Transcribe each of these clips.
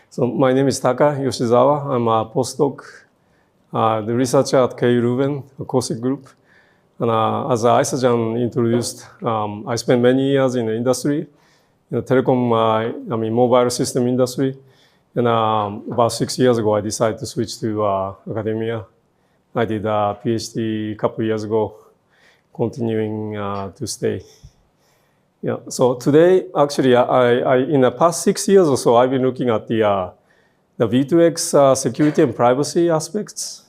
So my name is Takahito Yoshizawa. I'm a postdoc, the researcher at KU Leuven, a COSIC group. And as Isa-Jan introduced, I spent many years in the industry, in the telecom, mobile system industry. And about 6 years ago, I decided to switch to academia. I did a PhD a couple of years ago, continuing to stay. Yeah. So today, actually, in the past 6 years or so, I've been looking at the V2X security and privacy aspects,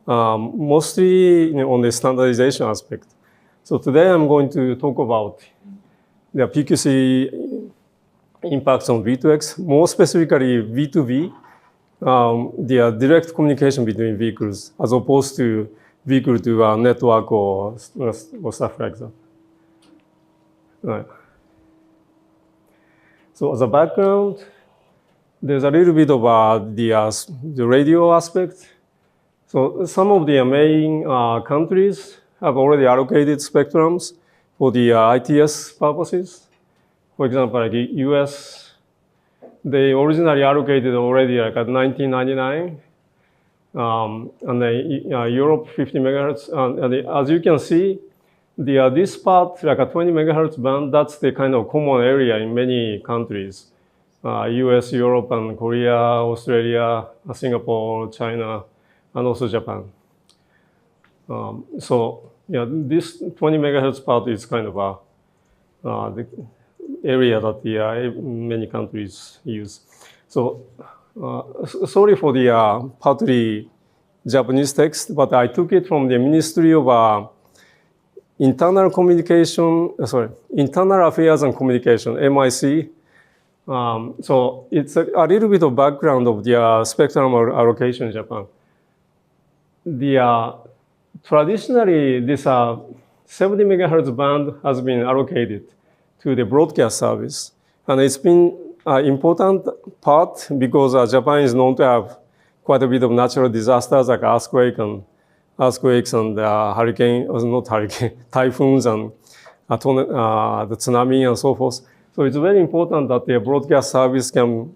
mostly on the standardization aspect. So today, I'm going to talk about the PQC impacts on V2X, more specifically V2V, the direct communication between vehicles, as opposed to vehicle to a network or stuff like that. Right. So as a background, there's a little bit of the radio aspect. So some of the main countries have already allocated spectrums for the ITS purposes. For example, like the US, they originally allocated already like at 1999, and then Europe 50 megahertz. And as you can see, this part, like a 20 megahertz band, that's the kind of common area in many countries. US, Europe, and Korea, Australia, Singapore, China, and also Japan. So yeah, this 20 megahertz part is kind of the area that many countries use. So sorry for the partly Japanese text, but I took it from the Ministry of Internal Affairs and Communication, MIC. So it's a little bit of background of the spectrum allocation in Japan. Traditionally, this 70 megahertz band has been allocated to the broadcast service. And it's been an important part because Japan is known to have quite a bit of natural disasters like earthquakes and typhoons and the tsunami and so forth. So it's very important that the broadcast service can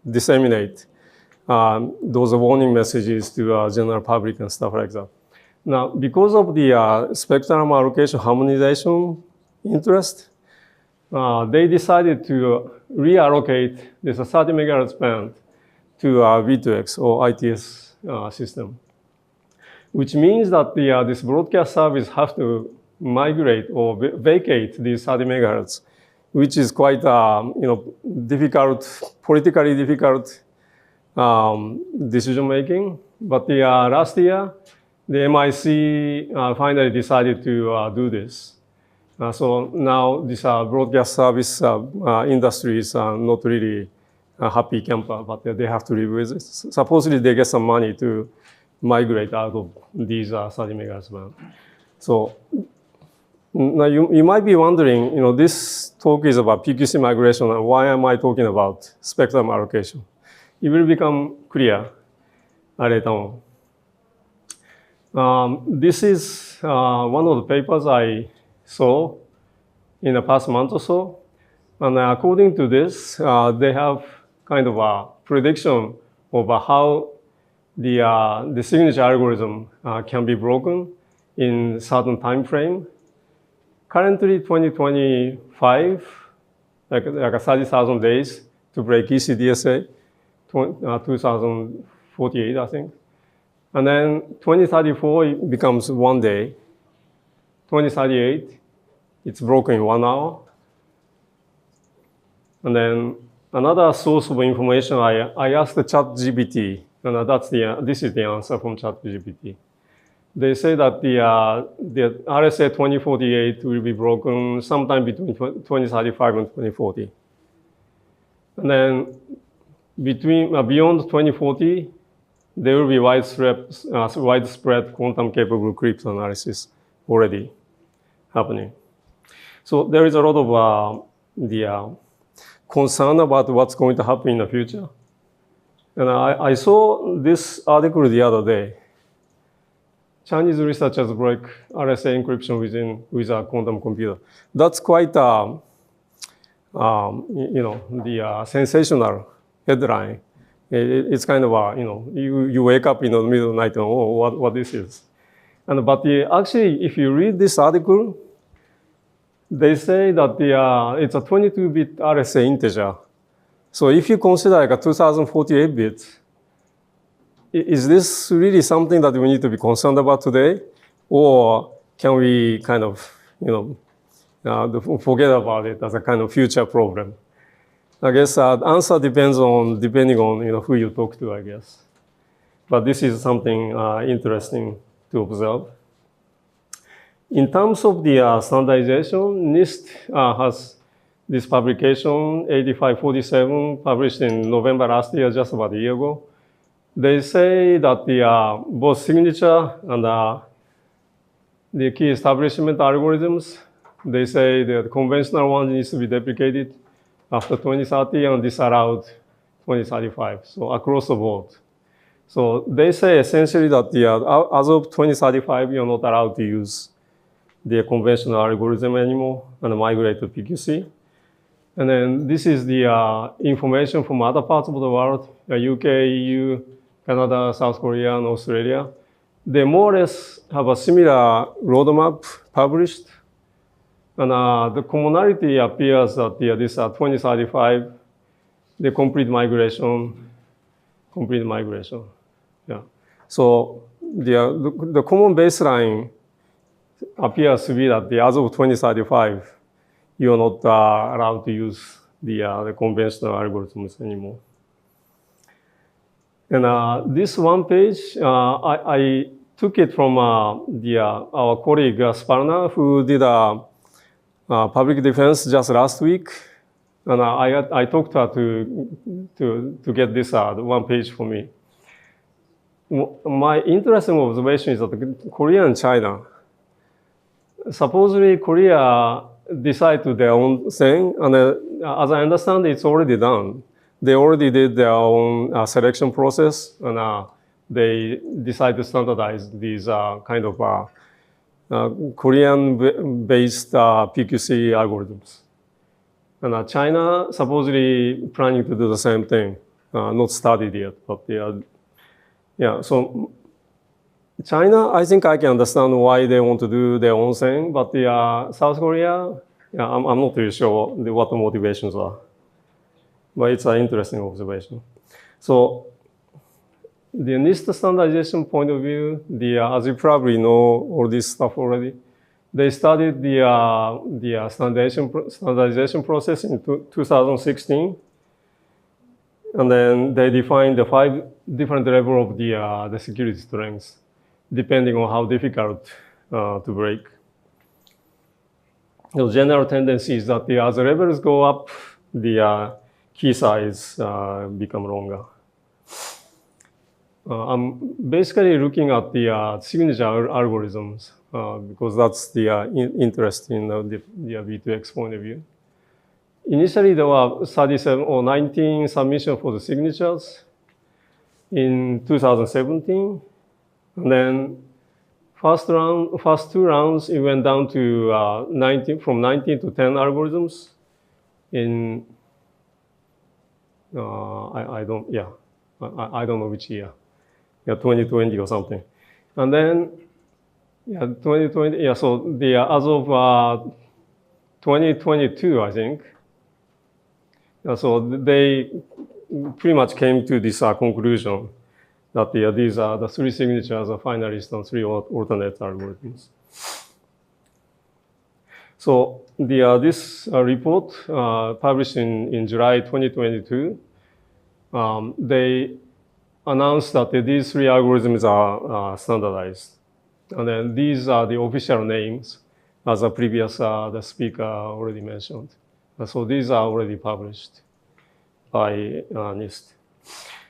disseminate those warning messages to the general public and stuff like that. Now, because of the spectrum allocation harmonization interest, they decided to reallocate this 30 megahertz band to V2X or ITS system, which means that this broadcast service has to migrate or vacate these 30 megahertz, which is quite difficult, politically difficult decision making. But last year, the MIC finally decided to do this. So now this broadcast service industry is not really a happy camper, but they have to live with it. Supposedly they get some money to migrate out of these 30 megahertz band. So now you might be wondering, this talk is about PQC migration, and why am I talking about spectrum allocation? It will become clear later on. This is one of the papers I saw in the past month or so. And according to this, they have kind of a prediction of how the signature algorithm can be broken in certain time frame. Currently, 2025, like 30,000 days to break ECDSA, 2048, I think. And then 2034, it becomes 1 day. 2038, it's broken in 1 hour. And then another source of information, I asked the ChatGPT, and this is the answer from ChatGPT. They say that the RSA 2048 will be broken sometime between 2035 and 2040. And then beyond 2040, there will be widespread quantum-capable cryptanalysis already happening. So there is a lot of concern about what's going to happen in the future. And I saw this article the other day. Chinese researchers break RSA encryption with a quantum computer. That's quite, sensational headline. It's kind of a, you wake up in the middle of the night and, oh, what this is. But actually, if you read this article, they say that it's a 22-bit RSA integer. So if you consider like a 2048 bits, is this really something that we need to be concerned about today? Or can we kind of, forget about it as a kind of future problem? I guess the answer depending on who you talk to, I guess. But this is something interesting to observe. In terms of the standardization, NIST has this publication, 8547, published in November last year, just about a year ago. They say that both signature and the key establishment algorithms, they say that the conventional one needs to be deprecated after 2030 and disallowed 2035, so across the board. So they say essentially that as of 2035, you're not allowed to use the conventional algorithm anymore and migrate to PQC. And then this is the information from other parts of the world, UK, EU, Canada, South Korea, and Australia. They more or less have a similar roadmap published. And the commonality appears that this 2035, the complete migration. Yeah. So the common baseline appears to be that as of 2035, you're not allowed to use the conventional algorithms anymore. And this one page, I took it from our colleague Sparna, who did public defense just last week. And I talked to her to get this one page for me. My interesting observation is that Korea and China, supposedly Korea decide to their own thing, and as I understand, it's already done. They already did their own selection process, and they decide to standardize these kind of Korean-based PQC algorithms. And China supposedly planning to do the same thing, not started yet, but yeah. So China, I think I can understand why they want to do their own thing, but South Korea, yeah, I'm not really sure what the motivations are. But it's an interesting observation. So the NIST standardization point of view, as you probably know all this stuff already, they started the standardization process in 2016. And then they defined the 5 different levels of the security strengths, depending on how difficult to break. The general tendency is that as the levels go up, the key size become longer. I'm basically looking at the signature algorithms because that's the interest in the V2X point of view. Initially, there were 37 or 19 submissions for the signatures in 2017. And then first 2 rounds, it went down to 19 to 10 algorithms in, I don't know which year. Yeah, 2020 or something. And then, 2020, so as of 2022, I think, so they pretty much came to this conclusion that these are the 3 signatures are finalists and 3 alternate algorithms. So this report published in July 2022, they announced that these 3 algorithms are standardized. And then these are the official names, as the previous the speaker already mentioned. So these are already published by NIST.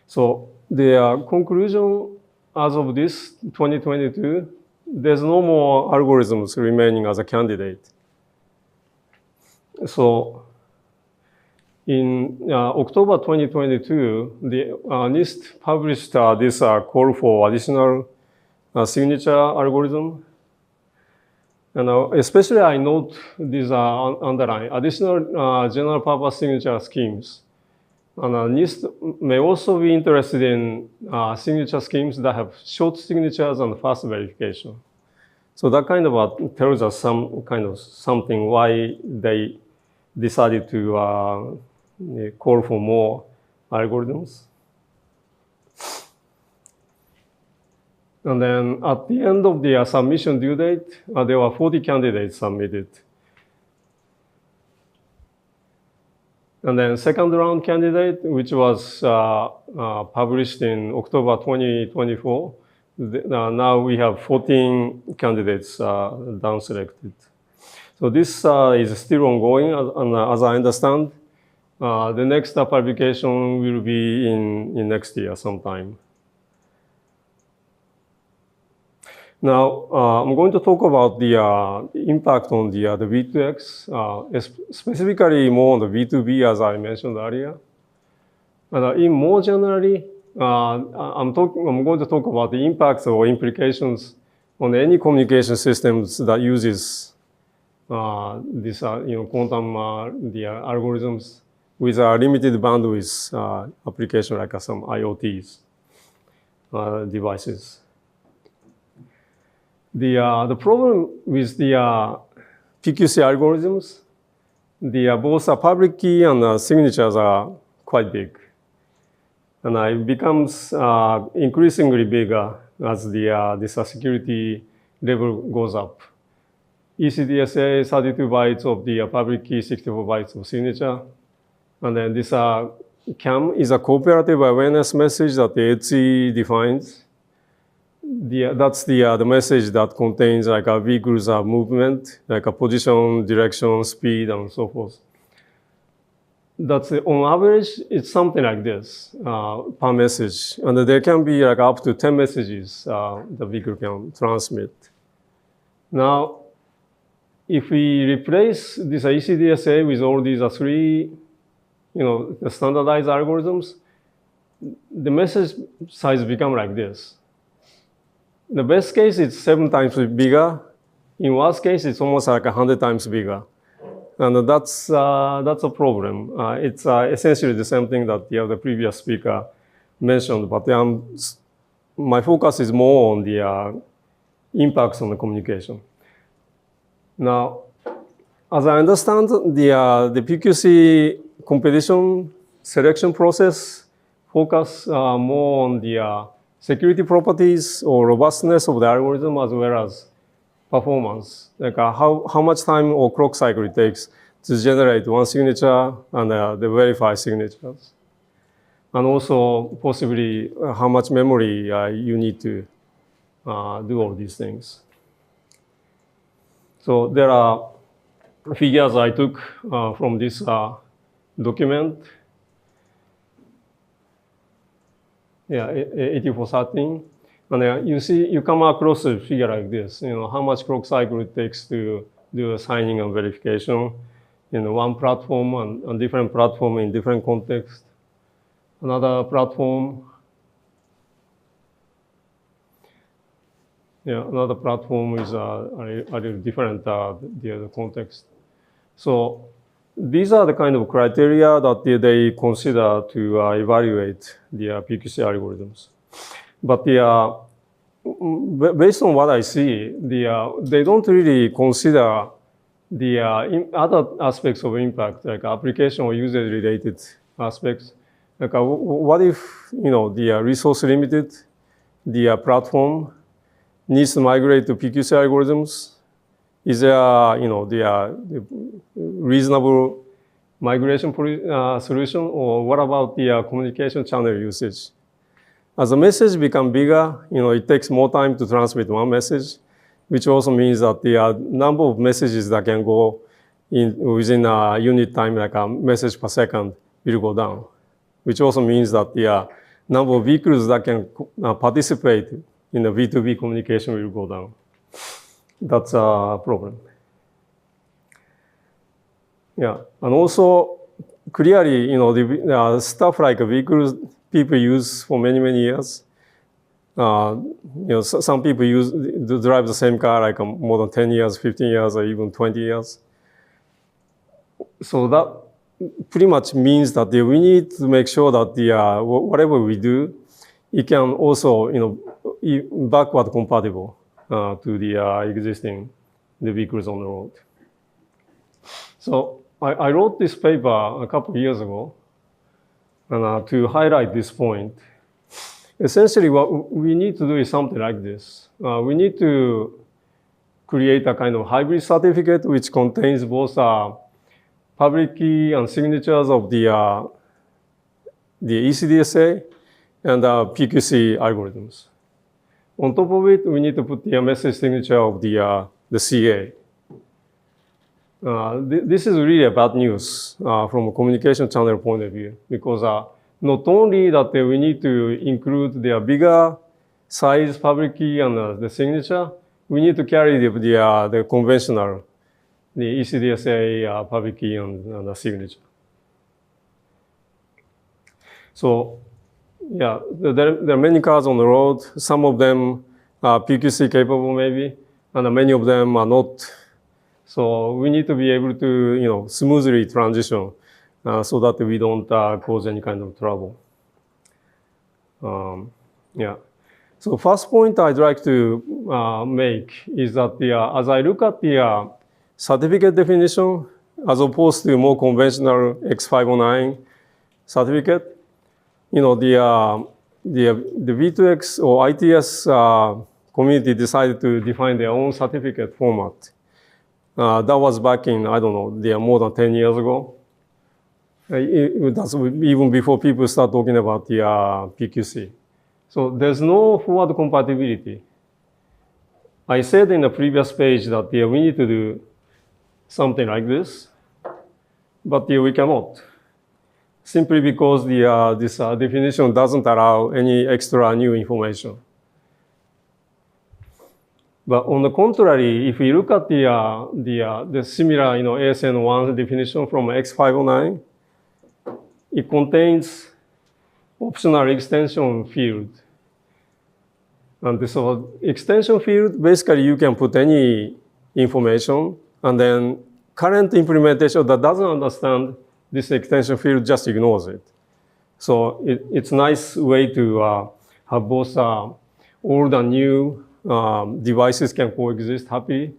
So the conclusion as of this 2022, there's no more algorithms remaining as a candidate. So in October 2022, the NIST published this call for additional signature algorithm. And especially I note these underline additional general purpose signature schemes And NIST may also be interested in signature schemes that have short signatures and fast verification. So that kind of tells us some kind of something why they decided to call for more algorithms. And then at the end of the submission due date, there were 40 candidates submitted. And then second round candidate, which was published in October 2024, now we have 14 candidates down selected. So this is still ongoing, and as I understand, the next publication will be in next year sometime. Now, I'm going to talk about the impact on the V2X, specifically more on the V2B, as I mentioned earlier. And in more generally, I'm going to talk about the impacts or implications on any communication systems that uses this, quantum the algorithms with a limited bandwidth application like some IoTs devices. The problem with the PQC algorithms, both a public key and signatures are quite big. And it becomes increasingly bigger as the security level goes up. ECDSA, 32 bytes of the public key, 64 bytes of signature. And then this CAM is a cooperative awareness message that the ETSI defines. That's the message that contains like a vehicle's movement, like a position, direction, speed, and so forth. That's on average, it's something like this per message. And there can be like up to 10 messages the vehicle can transmit. Now, if we replace this ECDSA with all these three, the standardized algorithms, the message size becomes like this. The best case, it's 7 times bigger. In worst case, it's almost like 100 times bigger. And that's a problem. It's essentially the same thing that the previous speaker mentioned, but my focus is more on the impacts on the communication. Now, as I understand, the PQC competition selection process focus more on the security properties or robustness of the algorithm as well as performance, like how much time or clock cycle it takes to generate one signature and the verified signatures. And also possibly how much memory you need to do all these things. So there are figures I took from this document. Yeah, 8413. And you come across a figure like this, how much clock cycle it takes to do signing and verification in one platform and different platform in different context. Another platform, another platform is a little different, the context. So these are the kind of criteria that they consider to evaluate the PQC algorithms. But based on what I see, they don't really consider the other aspects of impact, like application or user-related aspects. Like what if the resource limited, the platform needs to migrate to PQC algorithms? Is there the reasonable migration solution, or what about the communication channel usage? As the message becomes bigger, it takes more time to transmit one message, which also means that the number of messages that can go within a unit time, like a message per second, will go down, which also means that the number of vehicles that can participate in the V2B communication will go down. That's a problem. Yeah, and also clearly, the stuff like vehicles people use for many, many years. Some people drive the same car like more than 10 years, 15 years, or even 20 years. So pretty much means that we need to make sure that whatever we do, it can also, backward compatible to the existing vehicles on the road. So I wrote this paper a couple of years ago, and to highlight this point. Essentially, what we need to do is something like this. We need to create a kind of hybrid certificate which contains both public key and signatures of the ECDSA and PQC algorithms. On top of it, we need to put the message signature of the CA. This is really a bad news from a communication channel point of view, because not only that we need to include the bigger size public key and the signature, we need to carry the conventional, the ECDSA public key and the signature. So, yeah, there are many cars on the road. Some of them are PQC capable, maybe, and many of them are not. So we need to be able to, smoothly transition so that we don't cause any kind of trouble. Yeah. So first point I'd like to make is that as I look at the certificate definition, as opposed to more conventional X509 certificate, the V2X or ITS community decided to define their own certificate format. That was back in, I don't know, more than 10 years ago. That's even before people start talking about the PQC. So there's no forward compatibility. I said in the previous page that we need to do something like this, but we cannot. Simply because this definition doesn't allow any extra new information. But on the contrary, if we look at the similar, ASN1 definition from X509, it contains optional extension field. And so extension field, basically you can put any information, and then current implementation that doesn't understand this extension field just ignores it. So it's a nice way to have both old and new devices can coexist happily.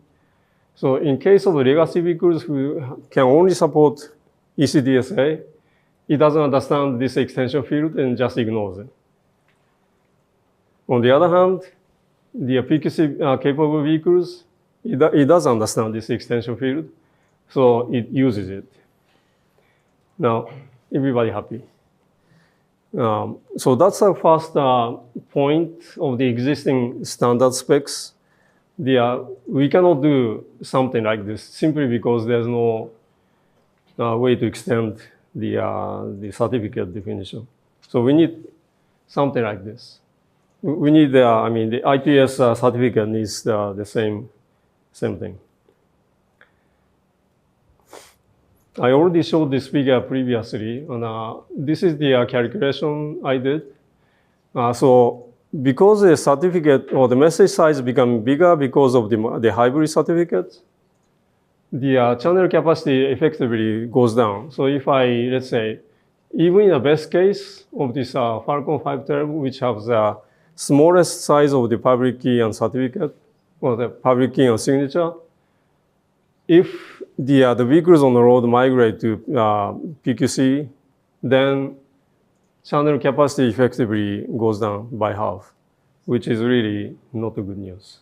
So in case of legacy vehicles who can only support ECDSA, it doesn't understand this extension field and just ignores it. On the other hand, the PQC capable vehicles, it does understand this extension field, so it uses it. Now, everybody happy. So that's our first point of the existing standard specs. We cannot do something like this simply because there's no way to extend the certificate definition. So we need something like this. We need the ITS certificate needs the same thing. I already showed this figure previously, and this is the calculation I did. So because the certificate or the message size become bigger because of the hybrid certificate, the channel capacity effectively goes down. So if let's say, even in the best case of this Falcon 512, which has the smallest size of the public key and certificate, or the public key and signature, if the vehicles on the road migrate to PQC, then channel capacity effectively goes down by half, which is really not good news.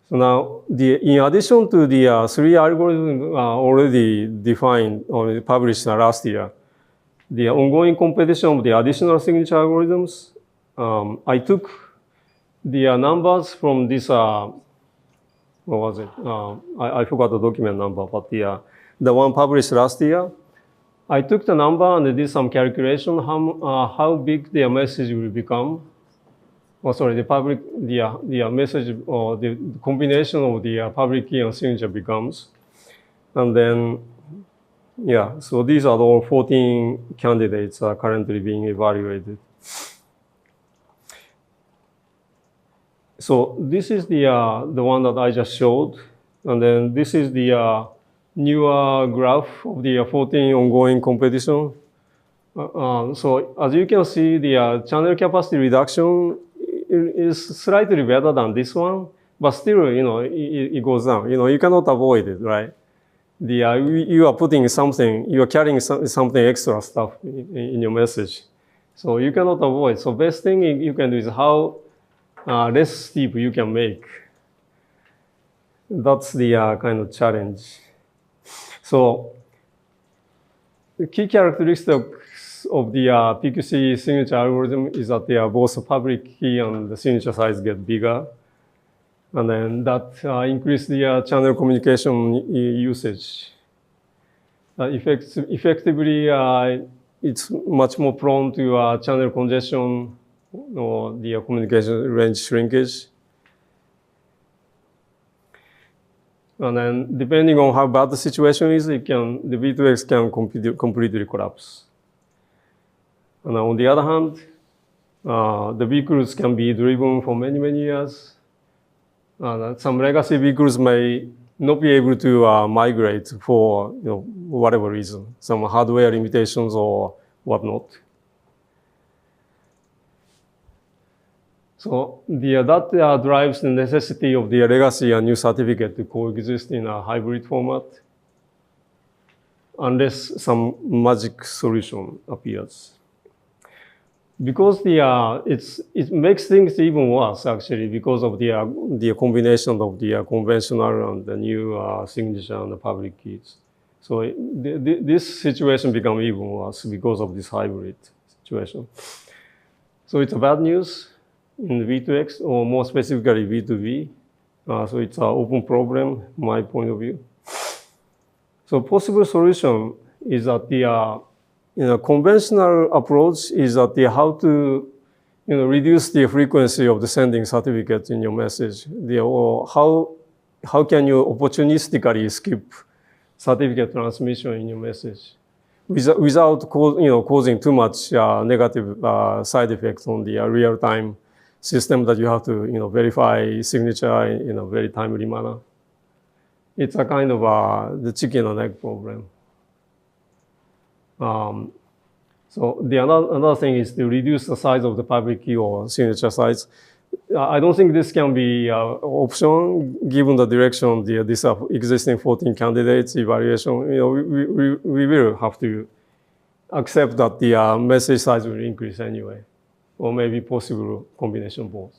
So now, in addition to the three algorithms already defined or published last year, the ongoing competition of the additional signature algorithms, I took the numbers from this, what was it? I forgot the document number, but the one published last year. I took the number and did some calculation how big the message will become. Oh, sorry, the message or the combination of the public key and signature becomes. And then, yeah, so these are all 14 candidates are currently being evaluated. So this is the one that I just showed. And then this is the newer graph of the 14 ongoing competition. So as you can see, the channel capacity reduction is slightly better than this one, but still, it goes down. You cannot avoid it, right? You are putting something, you are carrying something extra stuff in your message. So you cannot avoid. So best thing you can do is how less steep you can make. That's the kind of challenge. So the key characteristics of the PQC signature algorithm is that they are both public key and the signature size get bigger. And then that increase the channel communication usage. Effectively, it's much more prone to channel congestion or the communication range shrinkage. And then depending on how bad the situation is, the V2X can completely collapse. And on the other hand, the vehicles can be driven for many, many years. Some legacy vehicles may not be able to migrate for whatever reason, some hardware limitations or whatnot. So that drives the necessity of the legacy and new certificate to coexist in a hybrid format, unless some magic solution appears. Because it makes things even worse, actually, because of the combination of the conventional and the new signature and the public keys. So this situation becomes even worse because of this hybrid situation. So it's a bad news in V2X, or more specifically V2V. So it's an open problem, my point of view. So possible solution is that conventional approach is that how to reduce the frequency of the sending certificates in your message. Or how can you opportunistically skip certificate transmission in your message without causing too much negative side effects on the real-time system that you have to verify signature in a very timely manner. It's a kind of the chicken and egg problem. So another thing is to reduce the size of the public key or signature size. I don't think this can be an option given the direction of this existing 14 candidates evaluation. We will have to accept that the message size will increase anyway, or maybe possible combination both.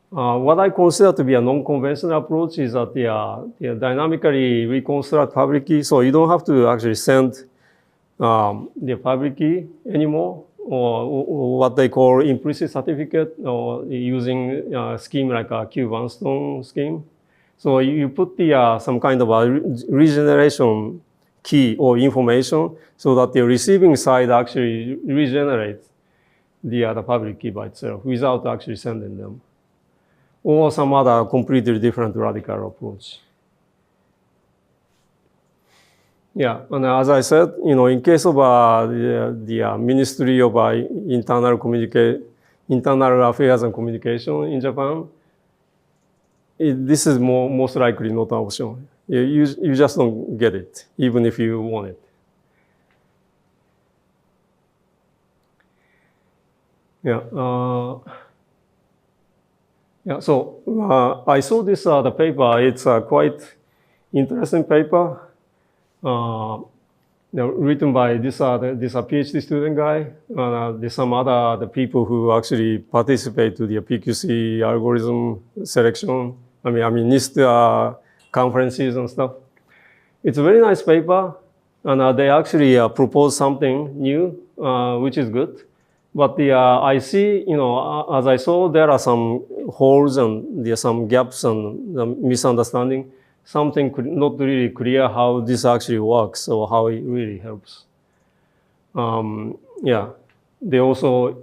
What I consider to be a non-conventional approach is that the dynamically reconstruct public key, so you don't have to actually send the public key anymore, or what they call implicit certificate, or using a scheme like a Q-Vanstone scheme. So you put some kind of a regeneration key or information so that the receiving side actually regenerates the public key by itself without actually sending them, or some other completely different radical approach. Yeah, and as I said, in case of the Ministry of Internal Affairs and Communication in Japan, this is most likely not an option. You just don't get it, even if you want it. Yeah. Yeah. So I saw this the paper. It's a quite interesting paper. Written by this PhD student guy. There's some other people who actually participate to the PQC algorithm selection. I mean NIST conferences and stuff. It's a very nice paper, and they actually propose something new, which is good. But I see, as I saw, there are some holes and there are some gaps and misunderstanding. Something not really clear how this actually works or how it really helps. Yeah, they also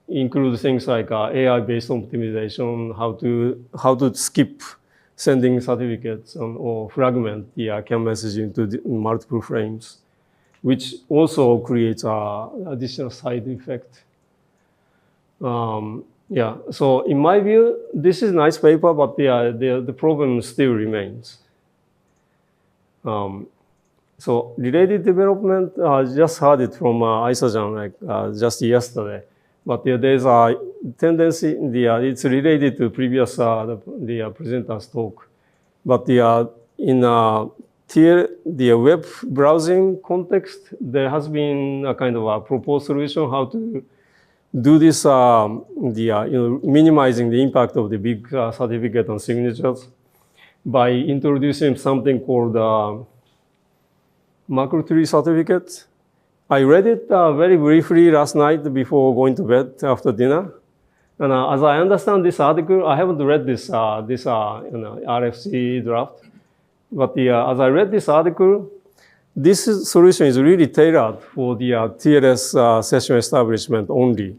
include things like AI-based optimization, how to skip sending certificates or fragment the CAN message into multiple frames, which also creates an additional side effect. Yeah, so in my view, this is a nice paper, but the problem still remains. So related development, I just heard it from Isojan just yesterday. But there's a tendency, it's related to previous the presenter's talk. But in the web browsing context, there has been a kind of a proposed solution how to do this, minimizing the impact of the big certificate and signatures by introducing something called macro tree certificate. I read it very briefly last night before going to bed after dinner. And as I understand this article, I haven't read this RFC draft. But as I read this article, this solution is really tailored for the TLS session establishment only.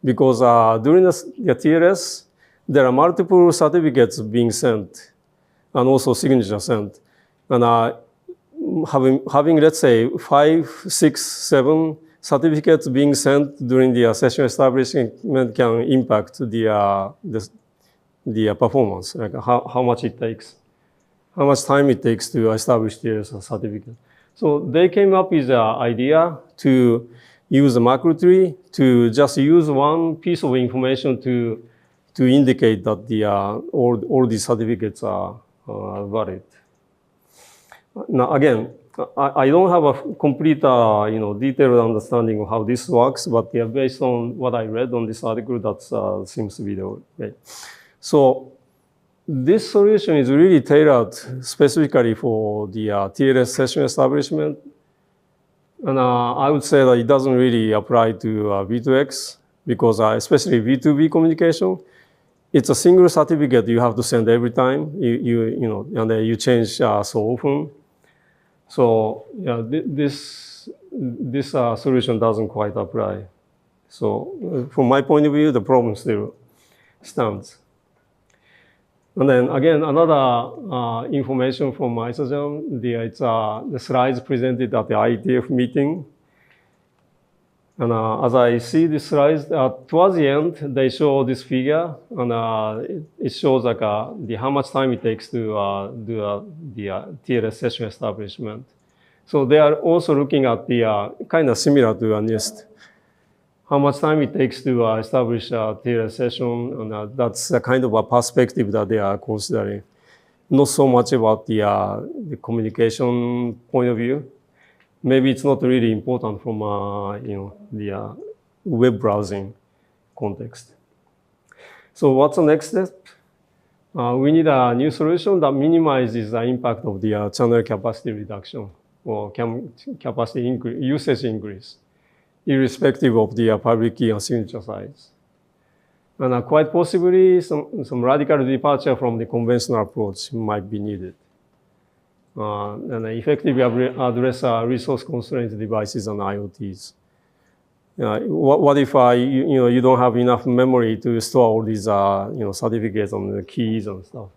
Because during the TLS, there are multiple certificates being sent and also signature sent. And having, let's say, 5, 6, 7 certificates being sent during the session establishment can impact the performance, like how much it takes, how much time it takes to establish the certificate. So they came up with the idea to use a macro tree to just use one piece of information to indicate that all these certificates are valid. Now, again, I don't have a complete, detailed understanding of how this works, but based on what I read on this article, that seems to be the way. So this solution is really tailored specifically for the TLS session establishment. And I would say that it doesn't really apply to V2X because especially V2B communication, it's a single certificate you have to send every time, and you change so often. So yeah, this solution doesn't quite apply. So from my point of view, the problem still stands. And then again, another information from Isojan, it's the slides presented at the IETF meeting. And as I see the slides, towards the end, they show this figure, and it shows like how much time it takes to do the TLS session establishment. So they are also looking at the kind of similar to a NIST, how much time it takes to establish a TLS session, and that's a kind of a perspective that they are considering. Not so much about the communication point of view. Maybe it's not really important from the web browsing context. So what's the next step? We need a new solution that minimizes the impact of the channel capacity reduction or capacity increase, usage increase, irrespective of the public key and signature size. And quite possibly some radical departure from the conventional approach might be needed. And effectively address resource-constrained devices and IoTs. What if you don't have enough memory to store all these certificates and the keys and stuff?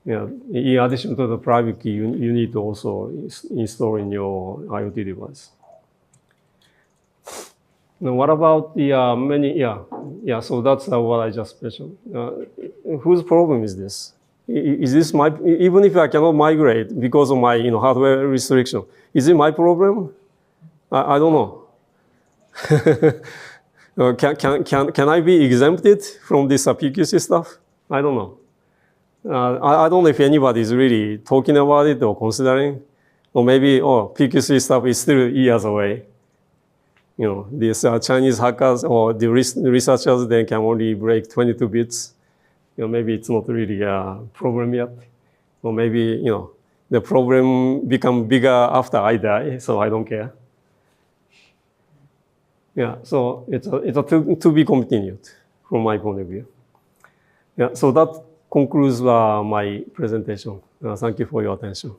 In addition to the private key, you need to also install in your IoT device. Now, what about the so that's what I just mentioned. Whose problem is this? Is this even if I cannot migrate because of my hardware restriction, is it my problem? I don't know. Can I be exempted from this PQC stuff? I don't know. I don't know if anybody is really talking about it or considering, or maybe PQC stuff is still years away. These Chinese hackers or the researchers, they can only break 22 bits. Maybe it's not really a problem yet. Or maybe, the problem become bigger after I die, so I don't care. Yeah, so it's a to be continued from my point of view. Yeah, so that concludes my presentation. Thank you for your attention.